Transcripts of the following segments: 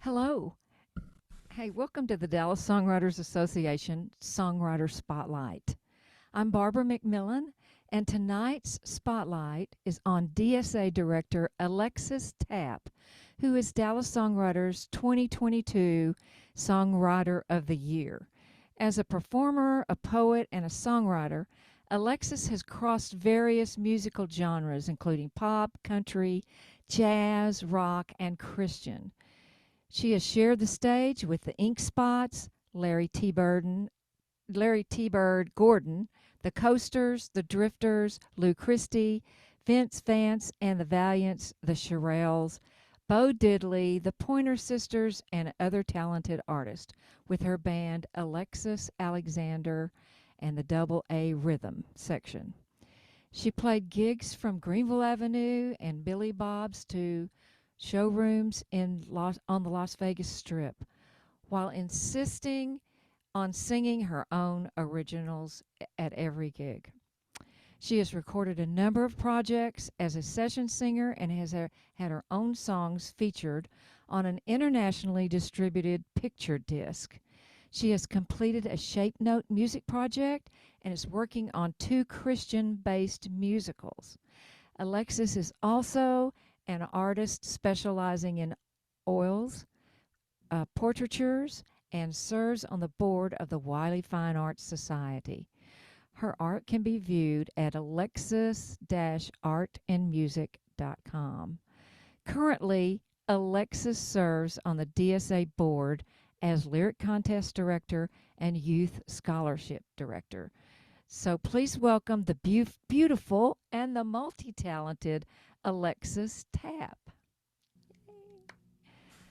Hello. Hey, welcome to the Dallas Songwriters Association Songwriter Spotlight. I'm Barbe McMillen, and tonight's spotlight is on DSA Director Alexis Tapp, who is Dallas Songwriters 2022 Songwriter of the Year. As a performer, a poet, and a songwriter, Alexis has crossed various musical genres, including pop, country, jazz, rock, and Christian. She has shared the stage with the Ink Spots, Larry T. Bird Gordon, the Coasters, the Drifters, Lou Christie, Vince Vance and the Valiants, the Shirelles, Bo Diddley, the Pointer Sisters, and other talented artists with her band Alexis Alexander and the Double A Rhythm section. She played gigs from Greenville Avenue and Billy Bob's to showrooms on the Las Vegas Strip, while insisting on singing her own originals at every gig. She has recorded a number of projects as a session singer and has had her own songs featured on an internationally distributed picture disc. She has completed a Shape Note music project and is working on 2 Christian-based musicals. Alexis is also an artist specializing in oils, portraitures, and serves on the board of the Wiley Fine Arts Society. Her art can be viewed at alexis-artandmusic.com. Currently, Alexis serves on the DSA board as Lyric Contest Director and Youth Scholarship Director. So please welcome the beautiful and the multi-talented Alexis Tapp.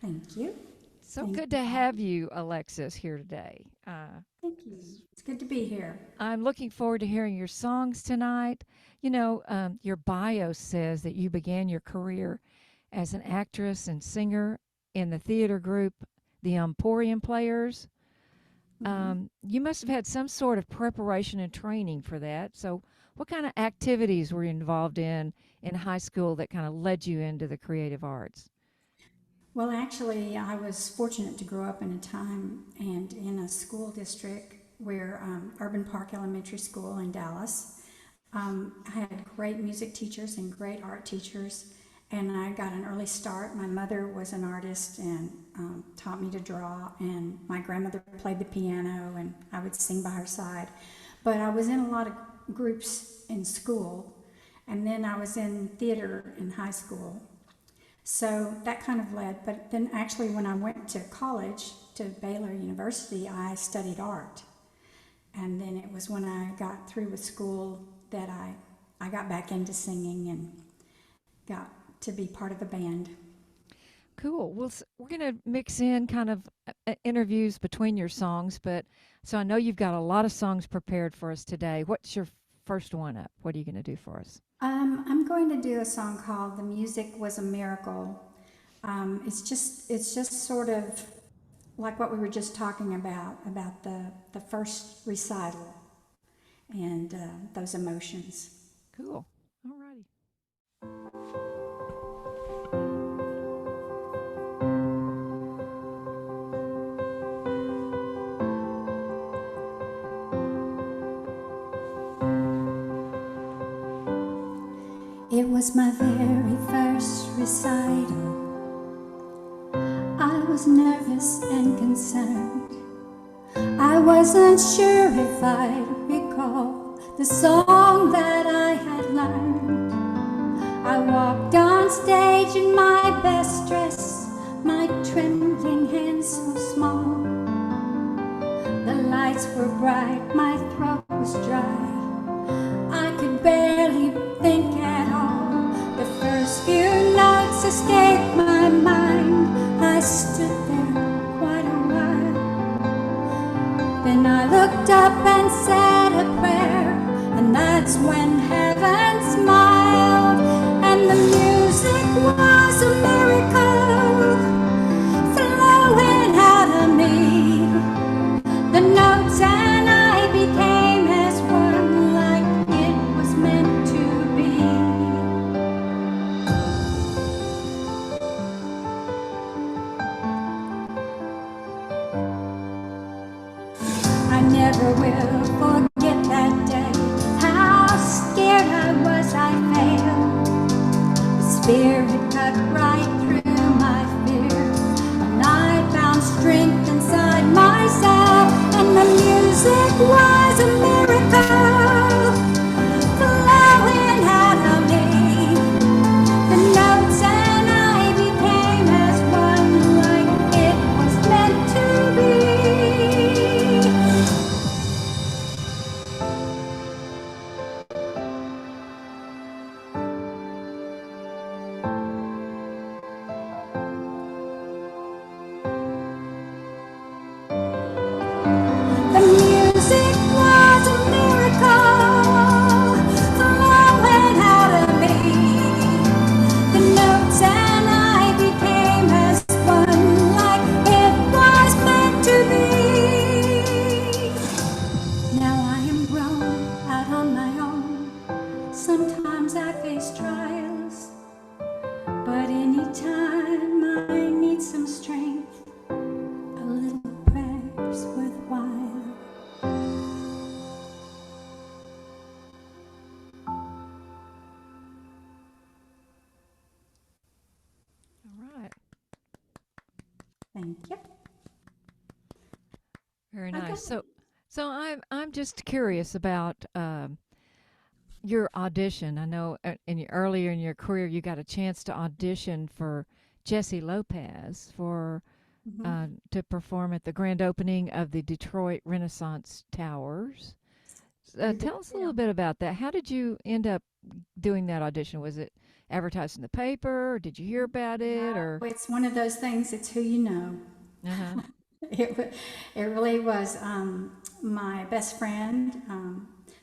Thank you. So good to have you, Alexis, here today. Thank you. It's good to be here. I'm looking forward to hearing your songs tonight. You know, your bio says that you began your career as an actress and singer in the theater group, the Emporium Players. You must have had some sort of preparation and training for that. So what kind of activities were you involved in high school that kind of led you into the creative arts? Well, actually, I was fortunate to grow up in a time and in a school district where Urban Park Elementary School in Dallas. I had great music teachers and great art teachers, and I got an early start. My mother was an artist and taught me to draw, and my grandmother played the piano, and I would sing by her side. But I was in a lot of groups in school, and then I was in theater in high school. So that kind of led, but then actually when I went to college, to Baylor University, I studied art. And then it was when I got through with school that I got back into singing and got to be part of a band. Cool. Well, we're going to mix in kind of interviews between your songs, but so I know you've got a lot of songs prepared for us today. What's your first one up? What are you going to do for us? I'm going to do a song called "The Music Was a Miracle." It's just sort of like what we were just talking about the first recital and those emotions. Cool. All righty. It was my very first recital. I was nervous and concerned. I wasn't sure if I'd recall the song that I had learned. I walked on stage in my best dress, my trembling hands so small. The lights were bright, my throat was dry. I could barely think at all. The first few notes escaped my mind. I stood there quite a while. Then I looked up and said a prayer, and that's when heaven smiled. And the music was a miracle flowing out of me. The notes and I became as one. I failed. The Spirit cut right through my fear, and I found strength inside myself, and the music was a miracle flowing out of me. The notes and I became as one, like it was meant to be. The music was a miracle flowing out of me. The notes and I became as one, like it was meant to be. Now I am grown out on my own. Sometimes I face trials, but anytime I need some strength, a little prayer's worthwhile. All right. Thank you. Very Okay. nice. So I'm just curious about your audition. I know earlier in your career you got a chance to audition for Jesse Lopez for to perform at the grand opening of the Detroit Renaissance Towers. Tell us a little bit about that. How did you end up doing that audition? Was it advertised in the paper? Or did you hear about it? Or It's one of those things, it's who you know. uh-huh. It really was my best friend,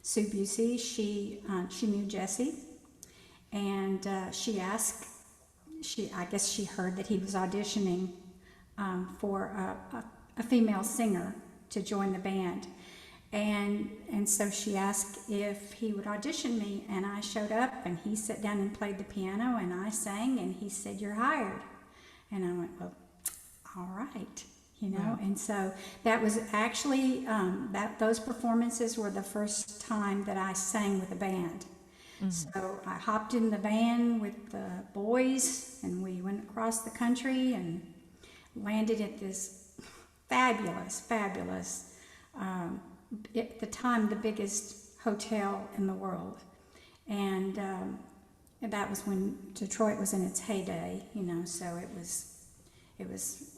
Sue Busey. She knew Jesse, and she asked. I guess she heard that he was auditioning for a female singer to join the band, and so she asked if he would audition me, and I showed up, and he sat down and played the piano, and I sang, and he said, "You're hired," and I went, "Well, all right." You know, and so that was actually those performances were the first time that I sang with a band. So I hopped in the van with the boys, and we went across the country and landed at this fabulous, at the time the biggest hotel in the world, and that was when Detroit was in its heyday. You know, so it was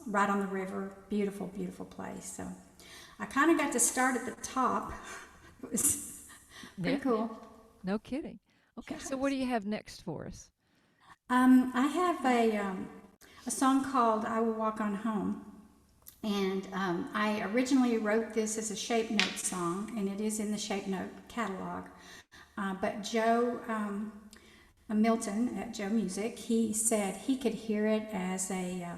right on the river, beautiful, beautiful place. So I kind of got to start at the top. It was pretty cool. No kidding. Okay, so what do you have next for us? I have a song called "I Will Walk On Home," and I originally wrote this as a Shape Note song, and it is in the Shape Note catalog. But Joe Milton at Joe Music, he said he could hear it as a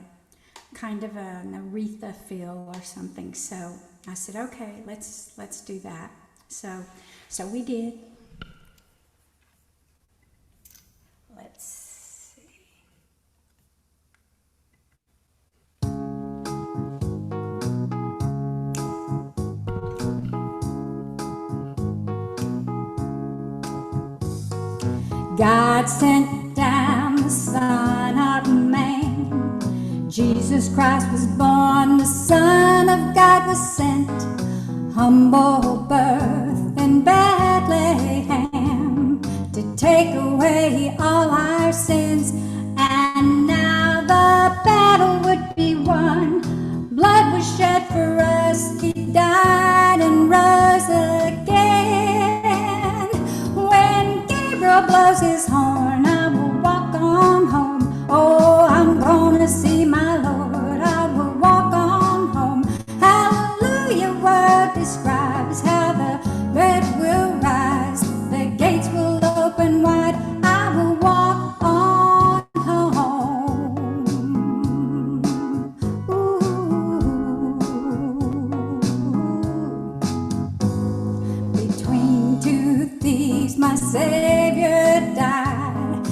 kind of an Aretha feel or something. So I said, okay, let's do that. So we did. Let's see. God sent down the Son of Man. Jesus Christ was born, the Son of God was sent. Humble birth in Bethlehem to take away all our sins. And now the battle would be won. Blood was shed for us. He died and rose again. When Gabriel blows his horn, I will walk on home. Oh, I'm gonna see my Lord. I will walk on home. Hallelujah, word describes how the red will rise. The gates will open wide. I will walk on home. Ooh. Between two thieves, my Savior died.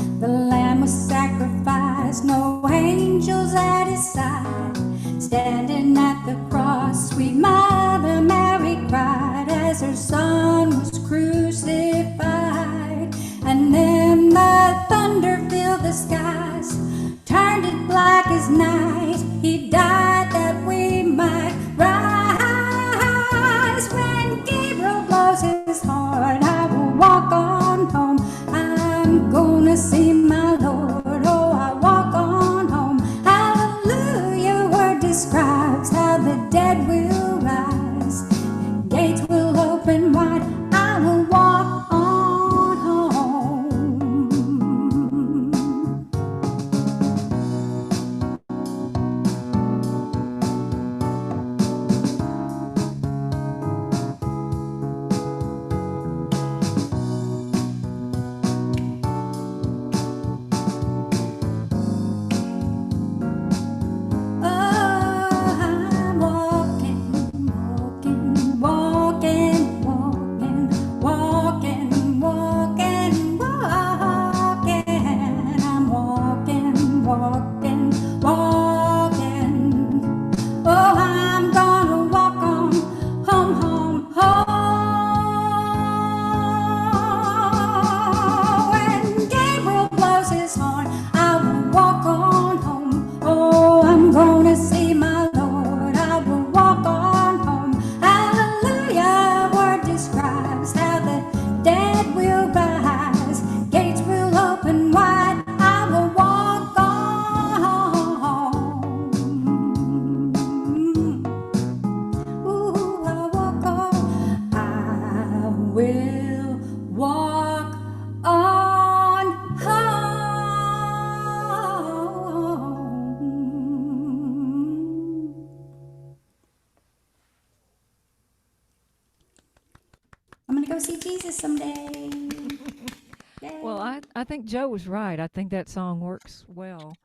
I think Joe was right. I think that song works well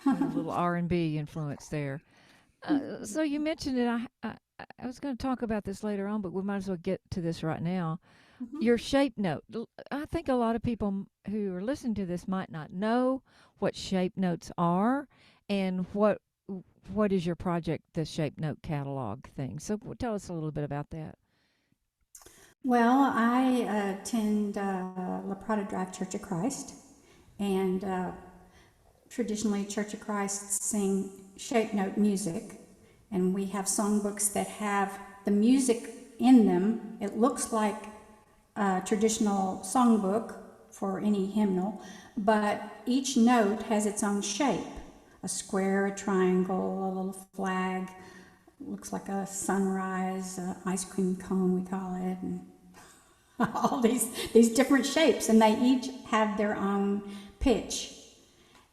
with a little R&B influence there. So you mentioned it. I was going to talk about this later on, but we might as well get to this right now. Mhm. Your shape note. I think a lot of people who are listening to this might not know what shape notes are and what is your project, the shape note catalog thing. So tell us a little bit about that. Well, I attend La Prada Drive Church of Christ, and traditionally Church of Christ sing shape note music, and we have songbooks that have the music in them. It looks like a traditional songbook for any hymnal, but each note has its own shape: a square, a triangle, a little flag, looks like a sunrise, ice cream cone we call it, and all these different shapes, and they each have their own pitch.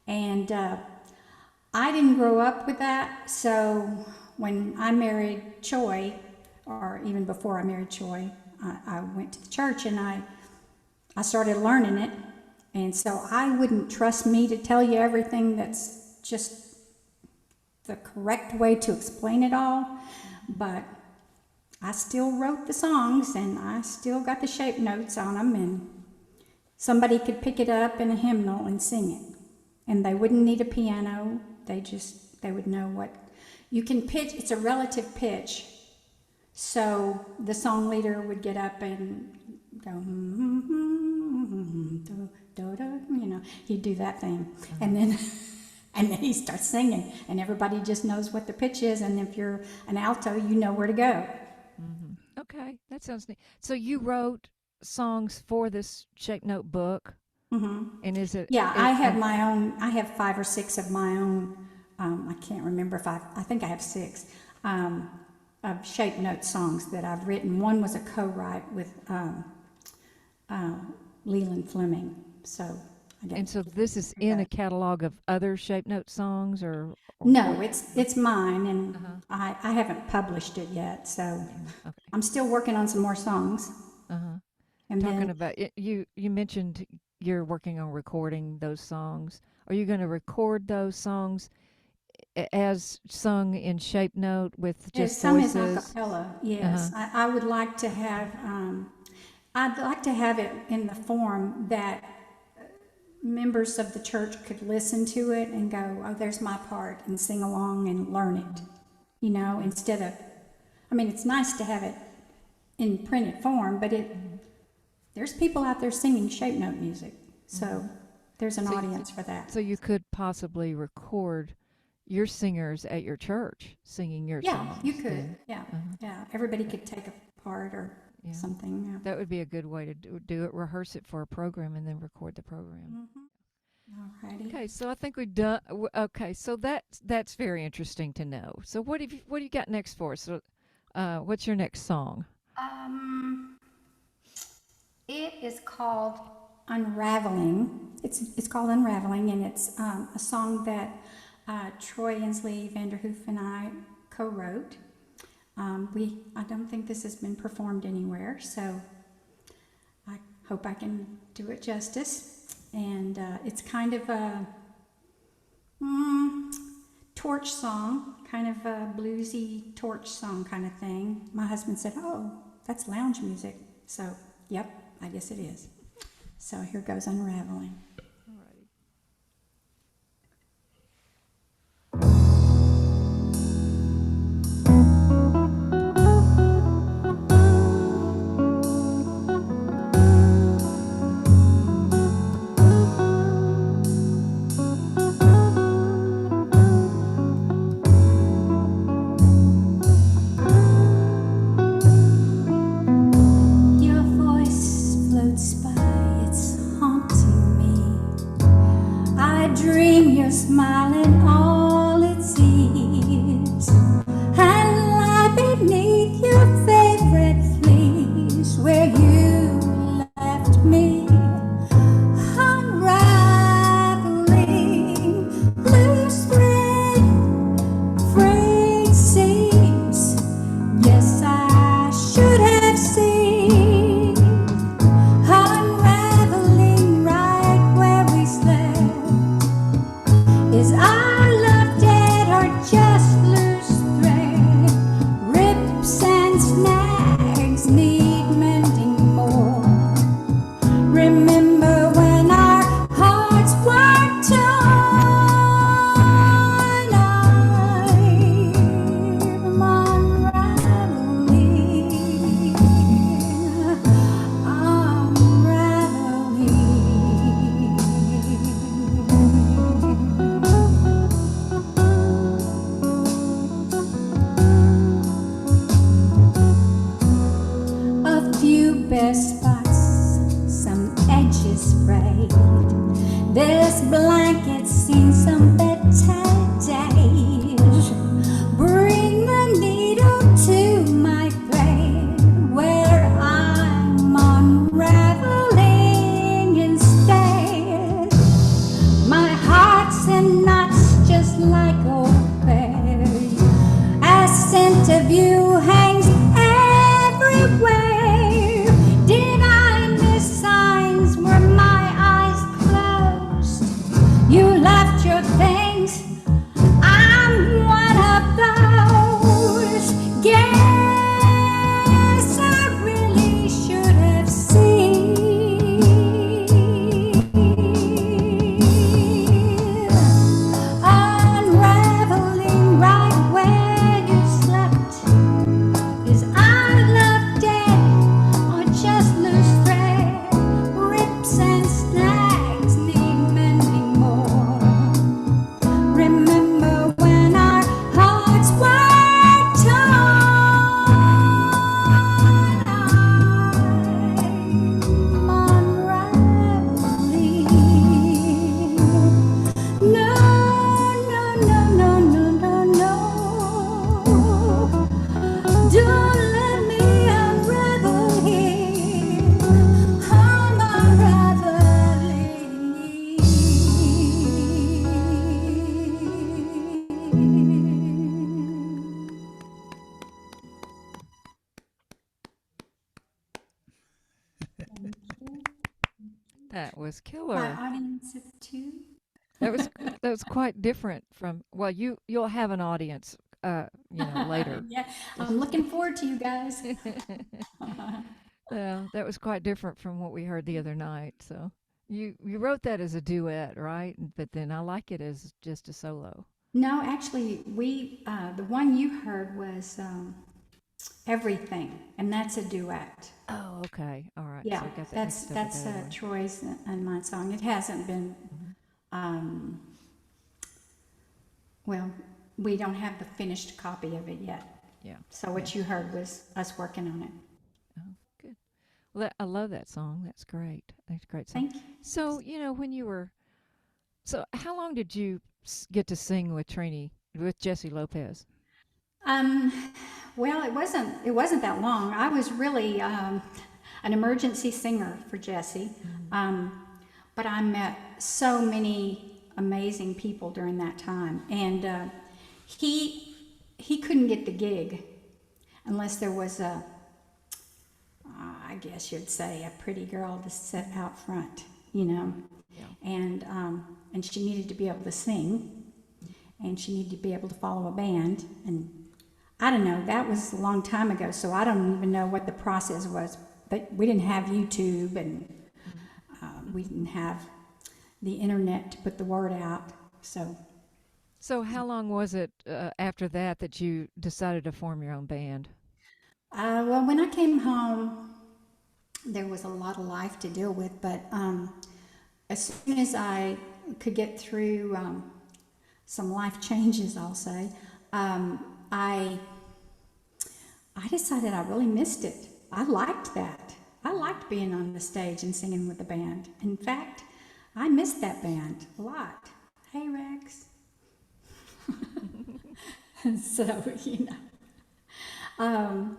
And I didn't grow up with that, so when I married Choi, or even before I married Choi, I went to the church and I started learning it. And so I wouldn't trust me to tell you everything that's just the correct way to explain it all, but I still wrote the songs and I still got the shape notes on them, and somebody could pick it up in a hymnal and sing it. And they wouldn't need a piano, they would know what you can pitch. It's a relative pitch. So the song leader would get up and go, he'd do that thing. And then he starts singing, and everybody just knows what the pitch is. And if you're an alto, you know where to go. Okay, that sounds neat. So you wrote songs for this shape note book, and is it? Yeah, I have my own. I have 5 or 6 of my own. I can't remember if I think I have 6 of shape note songs that I've written. One was a co-write with Leland Fleming. So. And so this is in a catalog of other shape note songs, or no? It's mine, and I haven't published it yet. So I'm still working on some more songs. And talking about it, you mentioned you're working on recording those songs. Are you going to record those songs as sung in shape note with just some voices? Some is a cappella. Yes, I would like to have. I'd like to have it in the form that members of the church could listen to it and go, "Oh, there's my part," and sing along and learn it. Instead of, it's nice to have it in printed form, but there's people out there singing shape note music, so there's an audience for that. So you could possibly record your singers at your church singing your songs. Yeah, you could. Yeah, everybody could take a part or something. Yeah. That would be a good way to do it. Rehearse it for a program and then record the program. Alrighty. Okay, so I think we've done. Okay, so that's very interesting to know. So what do you got next for us? So, what's your next song? It is called Unraveling. It's called Unraveling, and it's a song that Troy Inslee, Vanderhoof, and I co-wrote. I don't think this has been performed anywhere, so I hope I can do it justice. And it's kind of a torch song, kind of a bluesy torch song kind of thing. My husband said, "Oh, that's lounge music." So, yep, I guess it is. So here goes Unraveling. Smiling all it sees, and lie beneath your favorite fleece where you left me, unraveling loose thread, frayed seams. Yes, I should have seen, unraveling right This blanket's seen some better days. Bring the needle to my thread where I'm unraveling instead. My heart's in knots just like old thread. A scent of you hangs everywhere. Did I miss signs? Were my eyes closed? You left your things. I'm one of those. Guess I really should have seen. Unraveling right where you slept. Is our love dead or just loose thread? Rips and snags need mending more. Remember when our hearts were torn? I'm unraveling. No, no, no, no, no, no, no. Don't let me unravel here. I'm unraveling. That was My killer. audience of two. That was that was quite different from well, you'll have an audience, later. Yeah, I'm Just looking forward to you guys. well, that was quite different from what we heard the other night. So you wrote that as a duet, right? But then I like it as just a solo. No, actually, the one you heard was Everything, and that's a duet. Oh, okay. All right. Yeah, So I got that that's mixed up with that's the other one. Troy's and my song. It hasn't been, Mhm. um, well, we don't have the finished copy of it yet. Yeah. So Yeah. what you heard was us working on it. Oh, good. Well, I love that song. That's great. That's a great song. Thank you. So, when you were so how long did you get to sing with Jesse Lopez? Um, well, it wasn't that long. I was really an emergency singer for Jesse, Mhm. um, but I met so many amazing people during that time, and he he couldn't get the gig unless there was I guess you'd say, a pretty girl to sit out front, you know, Yeah. and she needed to be able to sing, and she needed to be able to follow a band, and I don't know, that was a long time ago, so I don't even know what the process was. But we didn't have YouTube, and Mhm. we didn't have the internet to put the word out. So, So how long was it after that you decided to form your own band? well, when I came home, there was a lot of life to deal with, but as soon as I could get through some life changes, I'll say, I decided I really missed it. I liked that. I liked being on the stage and singing with the band. In fact, I missed that band a lot. Hey, Rex. So, Um,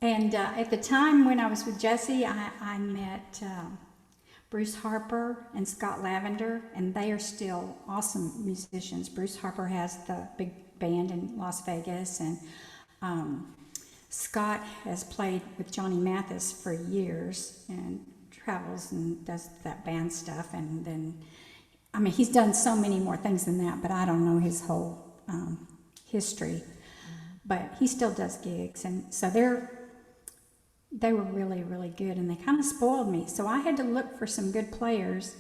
and at the time when I was with Jesse, I met Bruce Harper and Scott Lavender, and they are still awesome musicians. Bruce Harper has the big band in Las Vegas, and Scott has played with Johnny Mathis for years and travels and does that band stuff. And then, I mean, he's done so many more things than that, but I don't know his whole history. Mhm. But he still does gigs, and so they were really, really good, and they kind of spoiled me. So I had to look for some good players,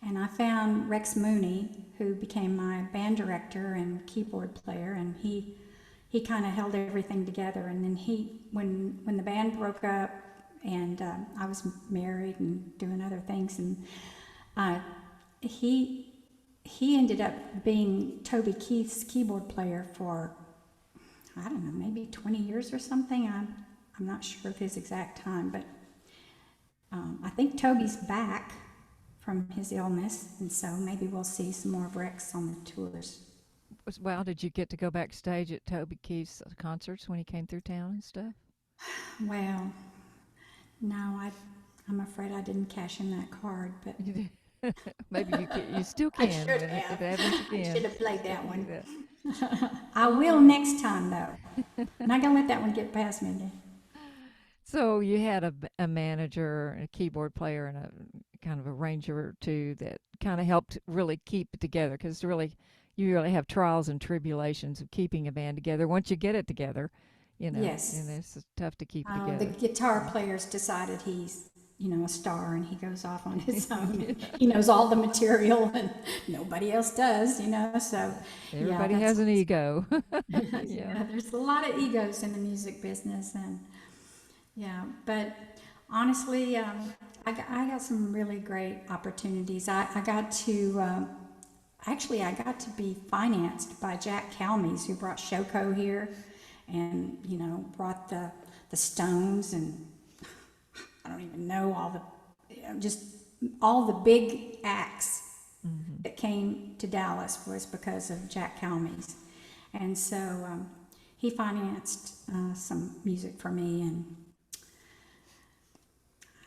and I found Rex Mooney, who became my band director and keyboard player, and he kind of held everything together. And then when the band broke up, and I was married and doing other things, and uh, he ended up being Toby Keith's keyboard player for, I don't know, maybe 20 years or something. I'm not sure of his exact time, but I think Toby's back from his illness, and so maybe we'll see some more of Rex on the tours. Well, did you get to go backstage at Toby Keith's concerts when he came through town and stuff? Well, no, I'm afraid I didn't cash in that card, but Maybe you still can. I should but have. if it happens I again, should have played that one. Yeah. I will next time, though. I'm not gonna let that one get past me again. So you had a manager and a keyboard player and a kind of arranger or two that kind of helped really keep it together, because really you really have trials and tribulations of keeping a band together. Once you get it together, Yes. and it's tough to keep The together. guitar player's decided he's, a star, and he goes off on his own. He knows all the material, and nobody else does, so. Everybody yeah, has an ego. yeah, there's a lot of egos in the music business, and but honestly, I got some really great opportunities. I got to actually I got to be financed by Jack Calmes, who brought Shoko here, and brought the Stones, and I don't even know all the just all the big acts that came to Dallas was because of Jack Calmes, and so he financed some music for me, and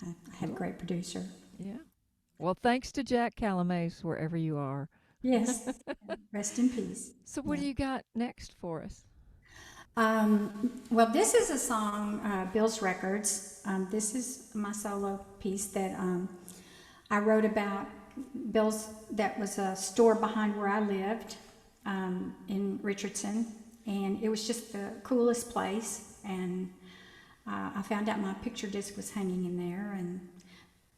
I had a great producer. Yeah. Well, thanks to Jack Calmes, wherever you are. Yes, rest in peace. So what do you got next for us? Well, this is a song, Bill's Records. This is my solo piece that I wrote about Bill's. That was a store behind where I lived in Richardson, and it was just the coolest place. And I found out my picture disc was hanging in there, and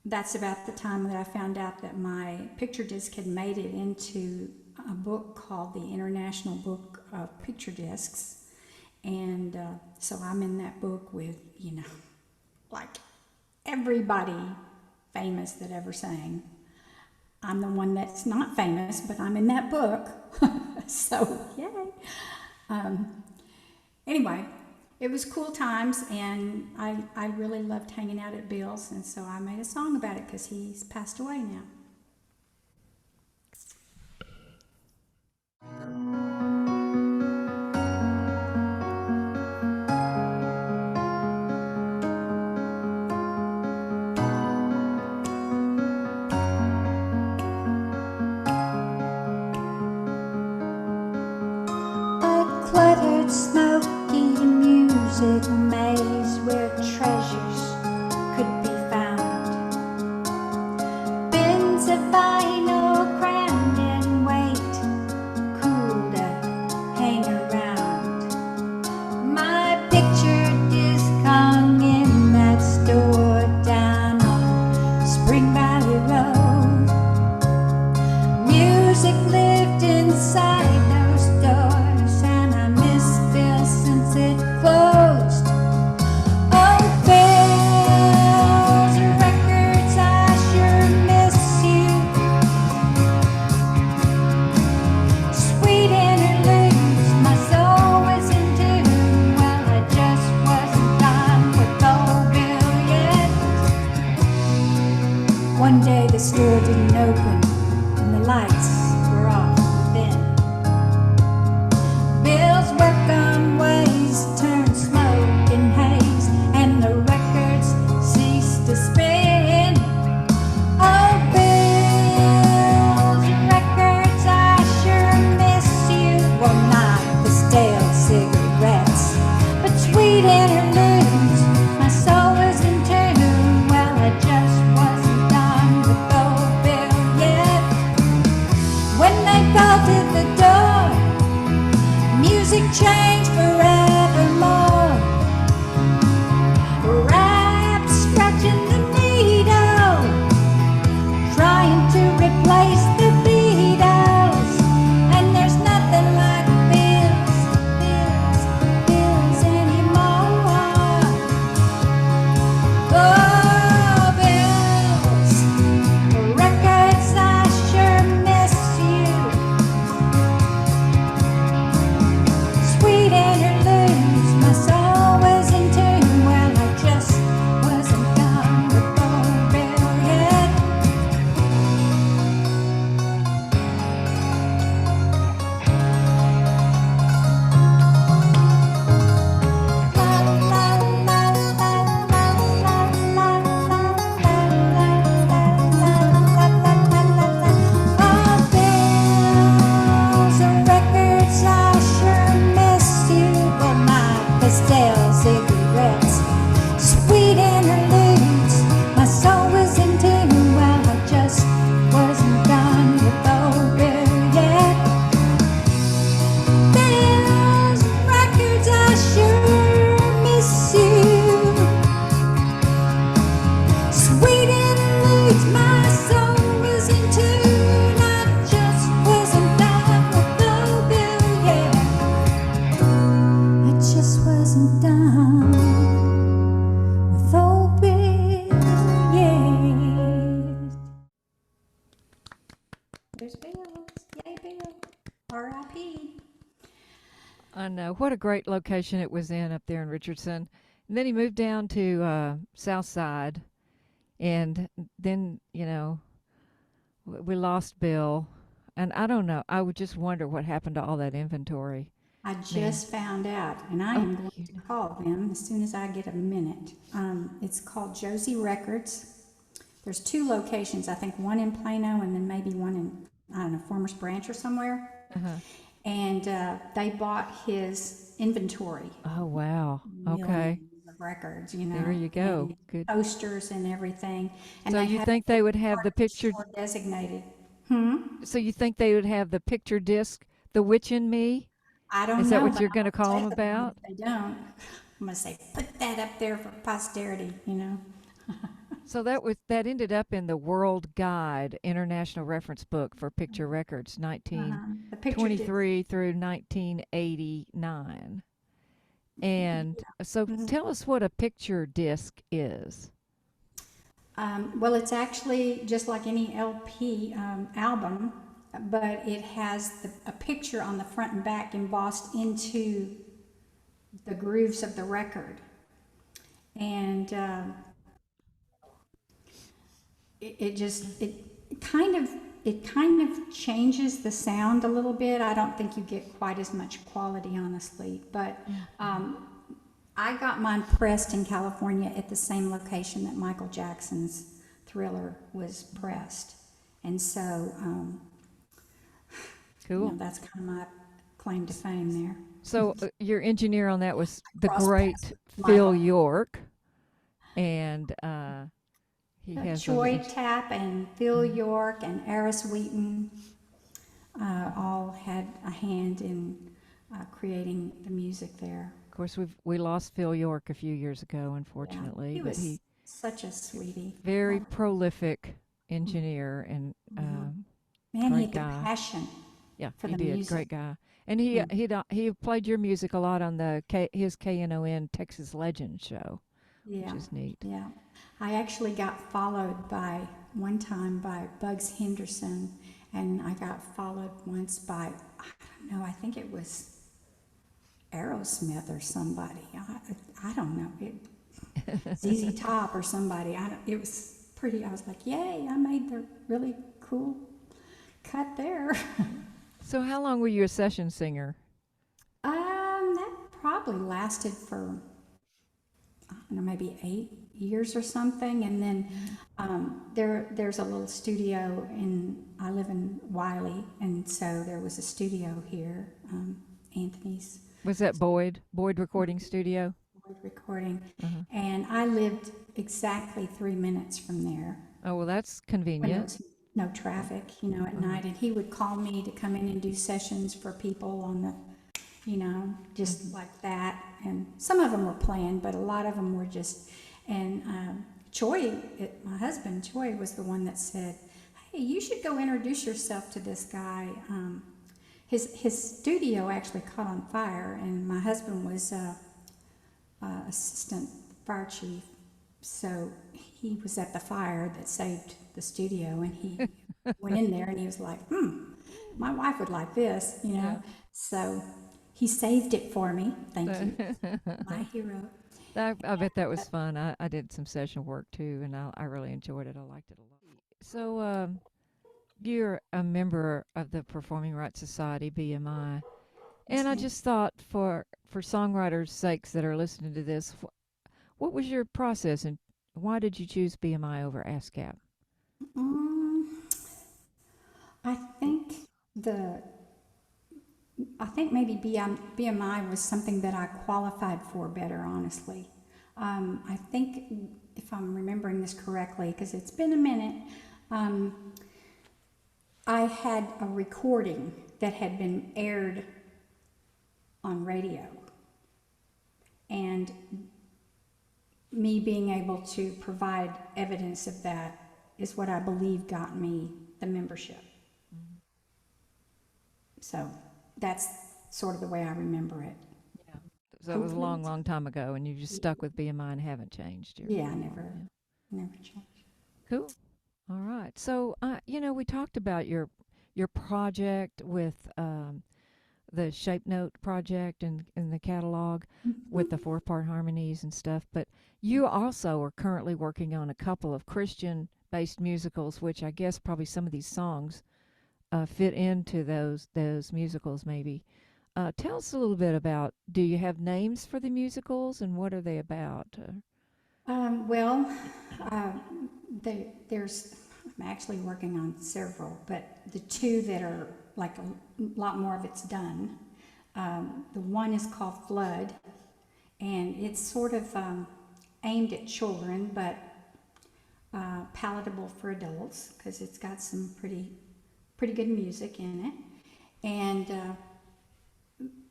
that's about the time that I found out that my picture disc had made it into a book called the International Book of Picture Discs. And so I'm in that book with, like everybody famous that ever sang. I'm the one that's not famous, but I'm in that book. So, yay. Anyway, it was cool times, and I really loved hanging out at Bill's, and so I made a song about it because he's passed away now. Cluttered, smoky music maze where treasures could be found. Bins of vinyl crammed in weight, cool to hang around. My picture disc hung in that store down on Spring Valley Road. Music lived inside those doors. Since it closed. Oh, Bill's Records, I sure miss you. Sweet interludes, my soul was in tune. Well, I just wasn't done with old Bill yet. One day the store didn't open and the lights were off within. Bill's work on ways turned smoke and haze, and the records ceased to spin. Oh, Bill's Records, I sure miss you. Well, not the stale cigarettes, but sweet interludes. My soul was in tune. Well, I just wasn't done with old Bill yet. When they bolted the door, music changed forevermore. Rap scratching the needle, trying to replace the Beatles. And there's nothing like Bills anymore. Oh, Bills Records, I sure miss you. Sweet interlude. there's Bill. Yay, Bill. R.I.P. I know. What a great location it was in up there in Richardson. And then he moved down to South Side. And then, we lost Bill. And I don't know. I would just wonder what happened to all that inventory. I just found out, and I am going to call them as soon as I get a minute. It's called Josie Records. There's 2 locations, I think one in Plano and then maybe one in, I don't know, Farmers Branch or somewhere. And they bought his inventory. Oh, wow. Okay. Of records, There you go. Good. Posters and everything. And so you think they would have the picture designated? So you think they would have the picture disc, The Witch in Me? I don't know. Is that what you're going to call them about? If they don't, I'm going to say, put that up there for posterity, So that ended up in the World Guide International Reference Book for Picture Records, 1923 through 1989. And so tell us what a picture disc is. Well, it's actually just like any LP album, but it has a picture on the front and back embossed into the grooves of the record. And it kind of changes the sound a little bit. I don't think you get quite as much quality, honestly, but I got mine pressed in California at the same location that Michael Jackson's Thriller was pressed, and so cool. That's kind of my claim to fame there. So your engineer on that was the great Phil York, and he has Joy Tapp and Phil York and Aris Wheaton all had a hand in creating the music there. Of course, we lost Phil York a few years ago, unfortunately, but he such a sweetie. Very prolific engineer and man, he had the passion. Yeah, for he the did. music. Great guy, and he played your music a lot on his KNON Texas Legends show, which is neat. Yeah, I actually got followed one time by Bugs Henderson, and I got followed once by I think it was Aerosmith or somebody. I don't know. ZZ Top or somebody. It was pretty. I was like, yay! I made the really cool cut there. So, how long were you a session singer? That probably lasted for I don't know, maybe 8 years or something, and then there's a little studio I live in Wiley, and so there was a studio here, Anthony's. Was that Boyd Recording Studio? Boyd Recording, and I lived exactly 3 minutes from there. Oh, well, that's convenient. No traffic, at night, and he would call me to come in and do sessions for people on the, just like that. And some of them were planned, but a lot of them were just. And my husband Choi, was the one that said, "Hey, you should go introduce yourself to this guy." His studio actually caught on fire, and my husband was assistant fire chief, so he was at the fire that saved the studio, and he went in there and he was like, my wife would like this, Yeah. So he saved it for me. Thank you. My hero. I bet that was fun. I did some session work too, and I really enjoyed it. I liked it a lot. So you're a member of the Performing Rights Society, BMI, and I just thought for songwriters' sakes that are listening to this, what was your process and why did you choose BMI over ASCAP? I think maybe BMI was something that I qualified for better, honestly. I think, if I'm remembering this correctly, because it's been a minute, I had a recording that had been aired on radio, and me being able to provide evidence of that is what I believe got me the membership. So that's sort of the way I remember it. Yeah. So it was a long, long time ago, and you just stuck with BMI and haven't changed. Never changed. Cool. All right. So, we talked about your your project with the Shape Note project and the catalog with the 4-part harmonies and stuff. But you also are currently working on a couple of Christian-based musicals, which I guess probably some of these songs fit into those musicals maybe. Tell us a little bit about, do you have names for the musicals and what are they about? Well, uh, there's, I'm actually working on several, but the two that are like a lot more of it's done. The one is called Flood, and it's sort of aimed at children, but palatable for adults because it's got some pretty good music in it, and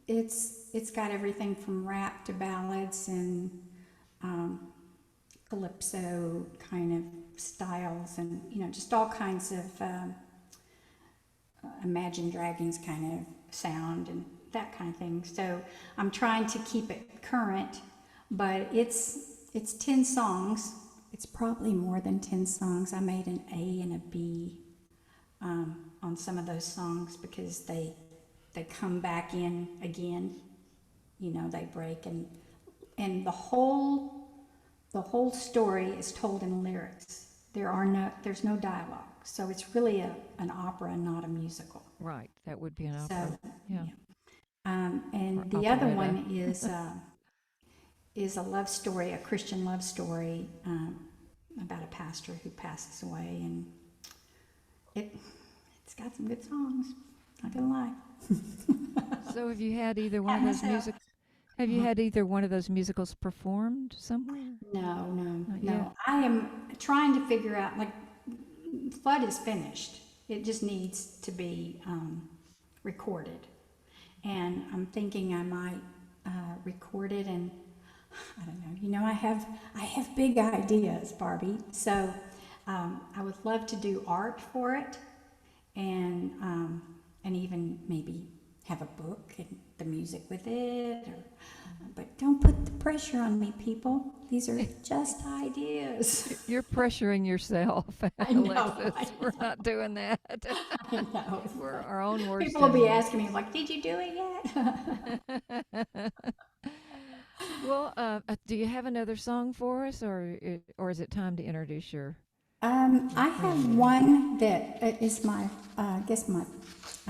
it's got everything from rap to ballads and calypso kind of styles, and just all kinds of Imagine Dragons kind of sound and that kind of thing. So I'm trying to keep it current, but it's 10 songs. It's probably more than 10 songs. I made an A and a B on some of those songs because they come back in again. They break, and the whole story is told in lyrics. There's no dialogue, so it's really an opera, not a musical. Right, that would be an opera. So, yeah. And Or the other operetta. one is a love story, a Christian love story about a pastor who passes away, and it's got some good songs. Not gonna lie. So have you had either one of those music? Have you had either one of those musicals performed somewhere? No. yet. I am trying to figure out, like, Flood is finished. It just needs to be recorded. And I'm thinking I might record it, and I don't know. I have big ideas, Barbie. So I would love to do art for it, and even maybe have a book and the music with it. But don't put the pressure on me, people. These are just ideas. You're pressuring yourself, Alexis. We're not doing that. I know. We're our own worst People will be enemies. asking me, like, did you do it yet? Well, do you have another song for us, or is it time to introduce your? I have one that is my, I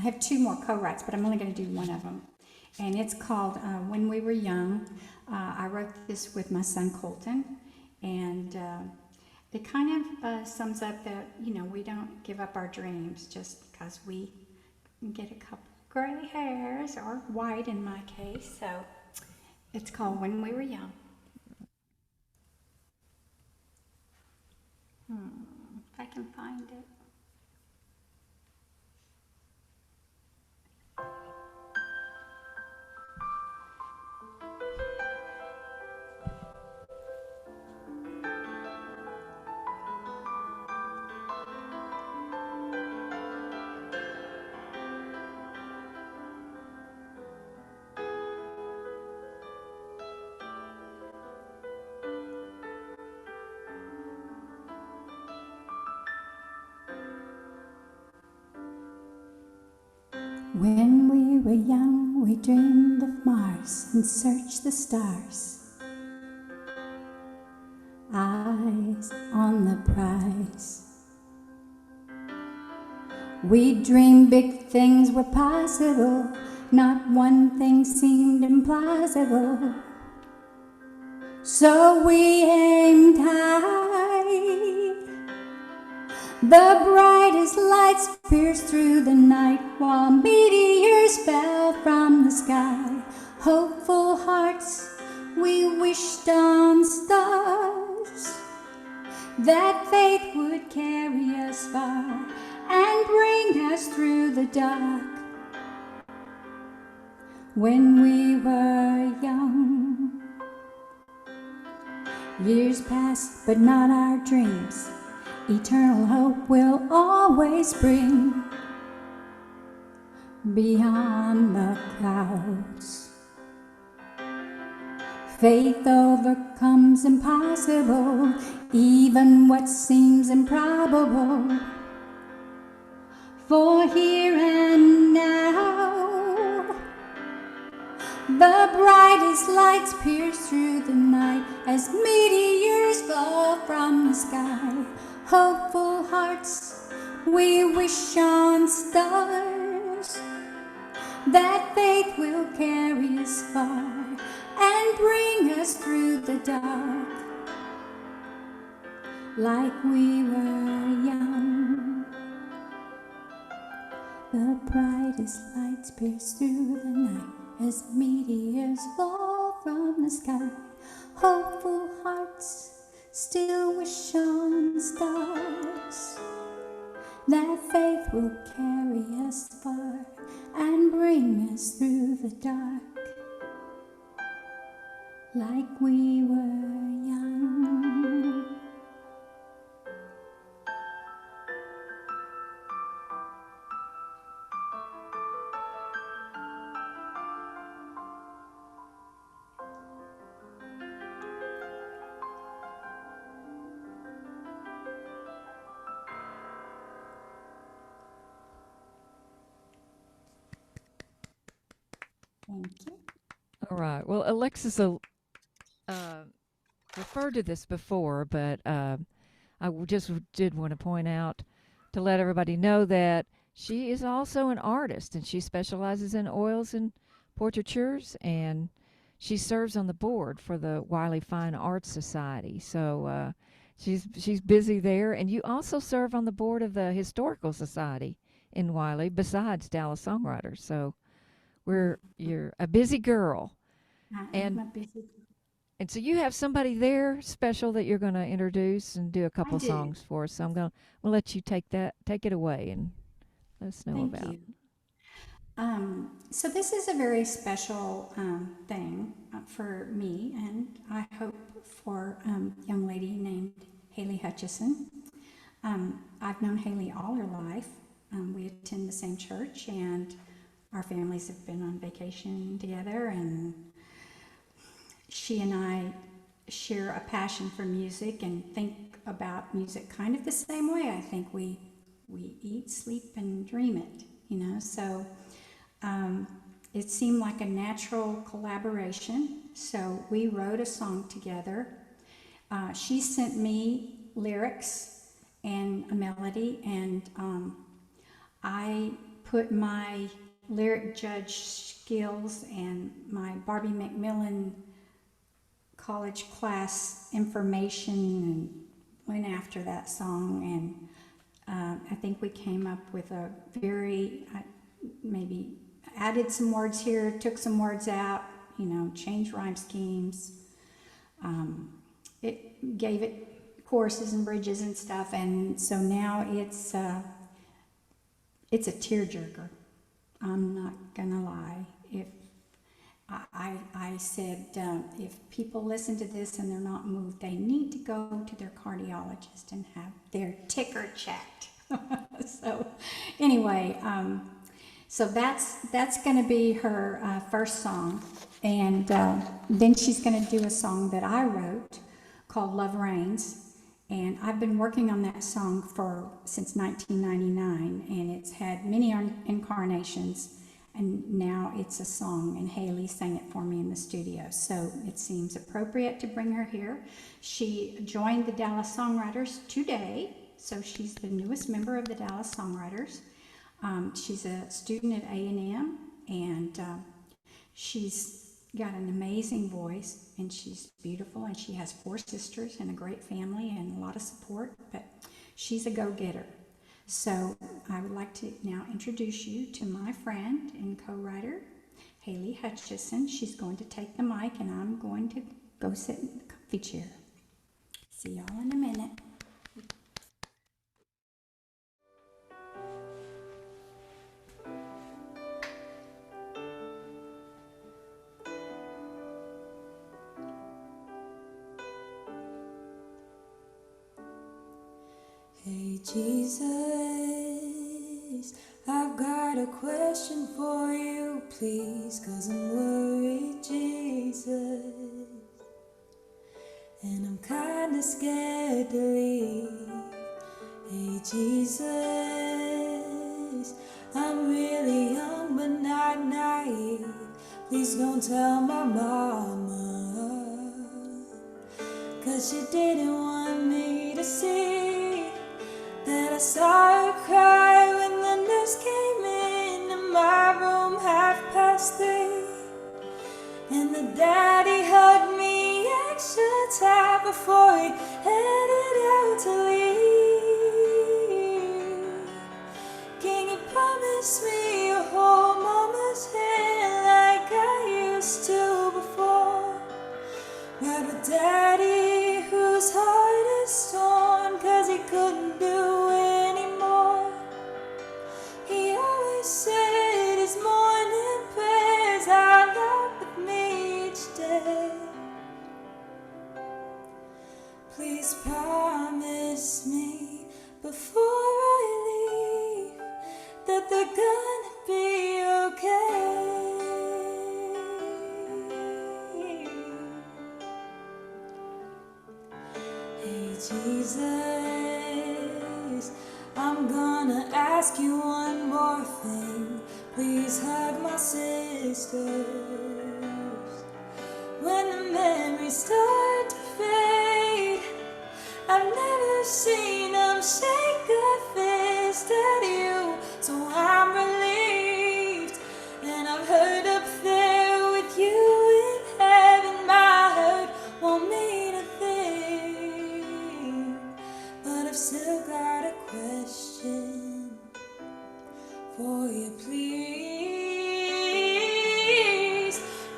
have two more co-writes, but I'm only going to do one of them. And it's called When We Were Young. I wrote this with my son Colton, and it kind of sums up that, we don't give up our dreams just because we get a couple gray hairs, or white in my case. So it's called When We Were Young. If I can find it. When we were young, we dreamed of Mars and searched the stars. Eyes on the prize. We dreamed big things were possible, not one thing seemed implausible. So we aimed high. The brightest lights pierced through the night, while meteors fell from the sky. Hopeful hearts, we wished on stars, that faith would carry us far and bring us through the dark. When we were young, years passed, but not our dreams. Eternal hope will always bring beyond the clouds. Faith overcomes impossible, even what seems improbable. for here and now. The brightest lights pierce through the night as meteors fall from the sky. Hopeful hearts, we wish on stars, that faith will carry us far and bring us through the dark like we were young. The brightest lights pierce through the night as meteors fall from the sky. Hopeful hearts still wish on stars, that faith will carry us far and bring us through the dark like we were young. Thank you. All right. Well, Alexis referred to this before, but just did want to point out to let everybody know that she is also an artist, and she specializes in oils and portraitures, and she serves on the board for the Wiley Fine Arts Society. So she's busy there, and you also serve on the board of the Historical Society in Wiley, besides Dallas Songwriter. So you're a busy girl. I'm a busy. And so you have somebody there special that you're going to introduce and do a couple do. songs for us. So we'll let you take it away and let us know Thank about. you. So this is a very special thing for me, and I hope for a young lady named Hailey Hutcheson. I've known Hailey all her life. We attend the same church, and our families have been on vacation together, and she and I share a passion for music and think about music kind of the same way. I think we eat, sleep, and dream it, you know. So it seemed like a natural collaboration. So we wrote a song together. She sent me lyrics and a melody, and I put my lyric judge skills and my Barbe McMillen college class information and went after that song, and I think we came up with a very, maybe added some words here, took some words out, you know, changed rhyme schemes. It gave it choruses and bridges and stuff, and so now it's a tearjerker. I'm not gonna lie. If I said, if people listen to this and they're not moved, they need to go to their cardiologist and have their ticker checked. So anyway, so that's going to be her first song, and then she's going to do a song that I wrote called Love Reigns, and I've been working on that song since 1999, and it's had many incarnations. And now it's a song, and Hailey sang it for me in the studio. So it seems appropriate to bring her here. She joined the Dallas Songwriters today, so she's the newest member of the Dallas Songwriters. She's a student at A&M, and she's got an amazing voice, and she's beautiful, and she has 4 sisters and a great family and a lot of support, but she's a go-getter. So I would like to now introduce you to my friend and co-writer, Hailey Hutcheson. She's going to take the mic, and I'm going to go sit in the comfy chair. See y'all in a minute. Hey Jesus, I've got a question for you, please, 'cause I'm worried, Jesus, and I'm kinda scared to leave. Hey Jesus, I'm really young but not naive. Please don't tell my mama, 'cause she didn't want me to see that I saw her cry when the nurse came into my room 3:30. And the daddy hugged me extra tight before he headed out to leave. Can you promise me you'll hold mama's hand like I used to before? Right with daddy whose heart is torn 'cause he couldn't do anymore. He always said his morning prayers out loud with me each day. Please promise me before I leave that they're gonna be okay. Hey Jesus, I'm gonna ask you one more thing. Please hug my sisters. When the memories start to fade, I've never seen them shake a fist at you, so I'm relieved. And I've heard up there with you in heaven, my hurt won't mean a thing. But I've still got a question for you, please.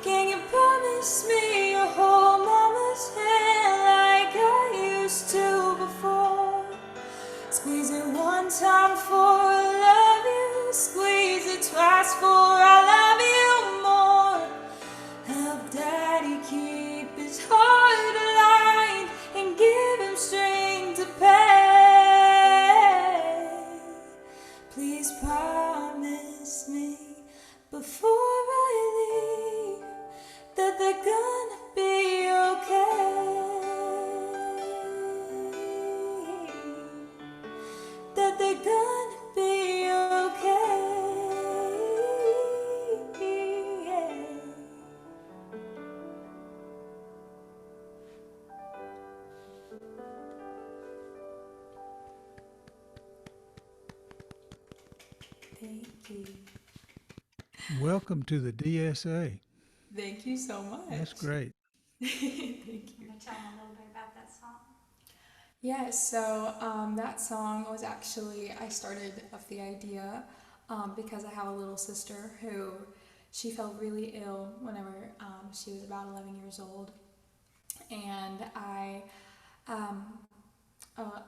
Can you promise me you'll hold mama's hand like I used to before? Squeeze it one time for I love you, squeeze it twice for I love you more. Help daddy keep his heart aligned and give him strength to pay. Please promise me before I leave that they're gonna be okay. That they're gonna be okay. Thank you. Welcome to the DSA. Thank you so much. That's great. Thank you. Can you tell them a little bit about that song? Yeah, so that song was actually, I started off the idea because I have a little sister who, she fell really ill whenever she was about 11 years old. And I,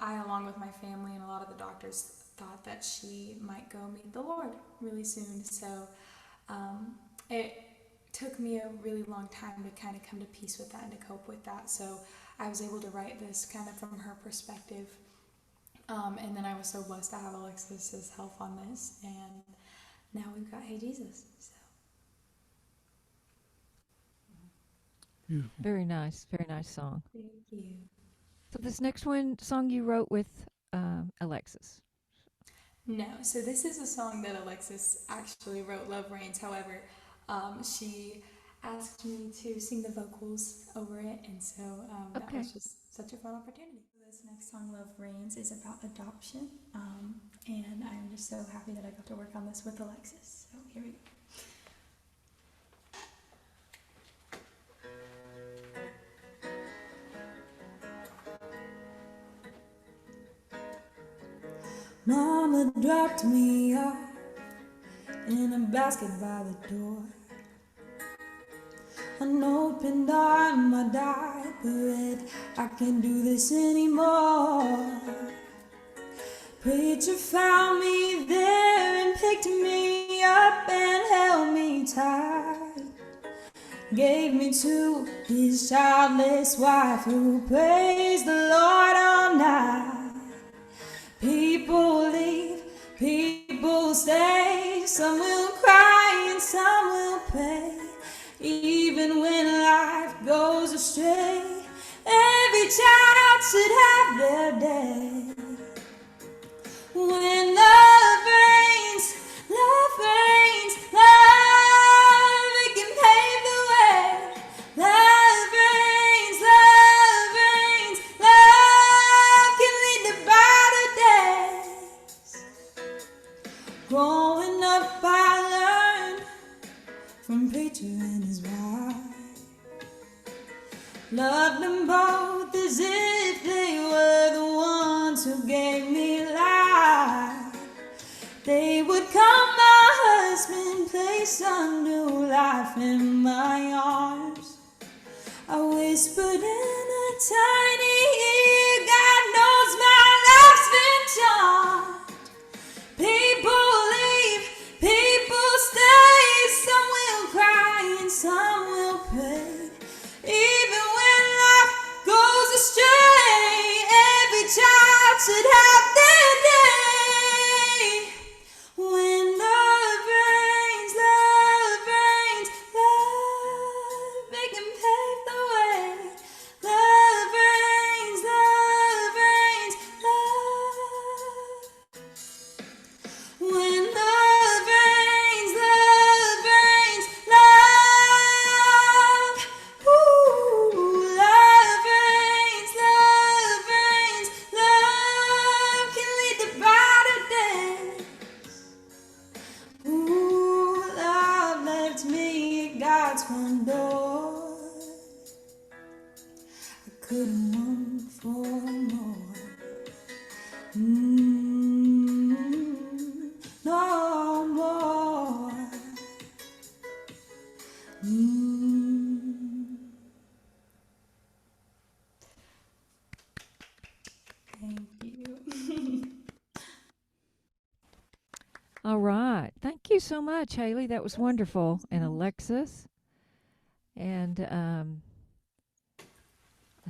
along with my family and a lot of the doctors, thought that she might go meet the Lord really soon. So it took me a really long time to kind of come to peace with that and to cope with that. So I was able to write this kind of from her perspective. And then I was so blessed to have Alexis's help on this. And now we've got Hey Jesus. So. Beautiful. Very nice song. Thank you. So this next song you wrote with Alexis. No, so this is a song that Alexis actually wrote, Love Reigns. However, she asked me to sing the vocals over it, and so that was just such a fun opportunity. This next song, Love Reigns, is about adoption, and I'm just so happy that I got to work on this with Alexis. So here we go. Mama dropped me off in a basket by the door. Unopened on my diaper read, I can't do this anymore. Preacher found me there and picked me up and held me tight. Gave me to his childless wife who praised the Lord all night. People leave, people stay, some will cry and some will pray. Even when life goes astray, every child should have their day. When love reigns, love Growing up, I learned from preacher and his wife. Loved them both as if they were the ones who gave me life. They would call my husband, place some new life in my arms. I whispered in a tiny ear, God knows my life's been charmed. People leave, people stay, some will cry and some will pray. Even when life goes astray, every child should have their day. When love reigns, it can pave the way. Love reigns, love. When love reigns, love. Ooh, love reigns, love can lead to brighter days. Ooh, love left me at God's front door. I couldn't want for more. No more. Thank you. All right. Thank you so much, Hailey. That was wonderful. And Alexis. And I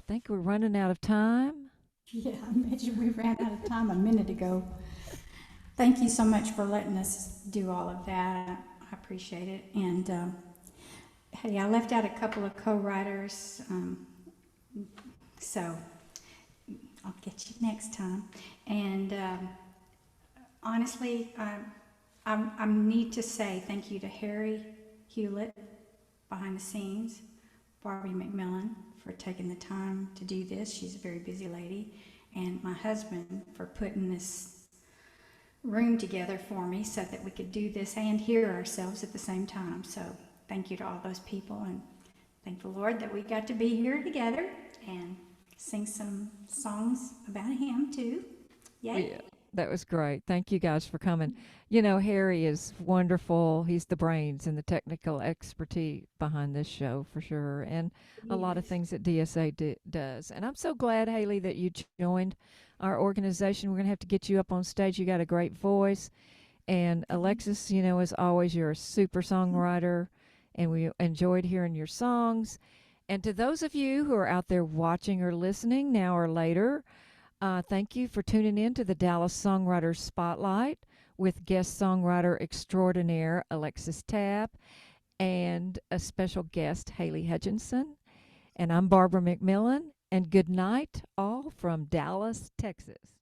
think we're running out of time. Yeah, I imagine we ran out of time a minute ago. Thank you so much for letting us do all of that. I appreciate it. And hey, I left out a couple of co-writers, so I'll get you next time. And honestly, I need to say thank you to Harry Hewlett behind the scenes, Barbe McMillen for taking the time to do this. She's a very busy lady. And my husband for putting this room together for me so that we could do this and hear ourselves at the same time. So thank you to all those people, and thank the Lord that we got to be here together and sing some songs about him too. Yay. Yeah, that was great. Thank you guys for coming. You know, Harry is wonderful. He's the brains and the technical expertise behind this show for sure, and a lot of things that DSA does. And I'm so glad, Hailey, that you joined our organization. We're going to have to get you up on stage. You got a great voice. And Alexis, you know, as always, you're a super songwriter, and we enjoyed hearing your songs. And to those of you who are out there watching or listening now or later, thank you for tuning in to the Dallas Songwriter Spotlight with guest songwriter extraordinaire Alexis Tapp and a special guest, Hailey Hutcheson. And I'm Barbe McMillen, and good night all from Dallas, Texas.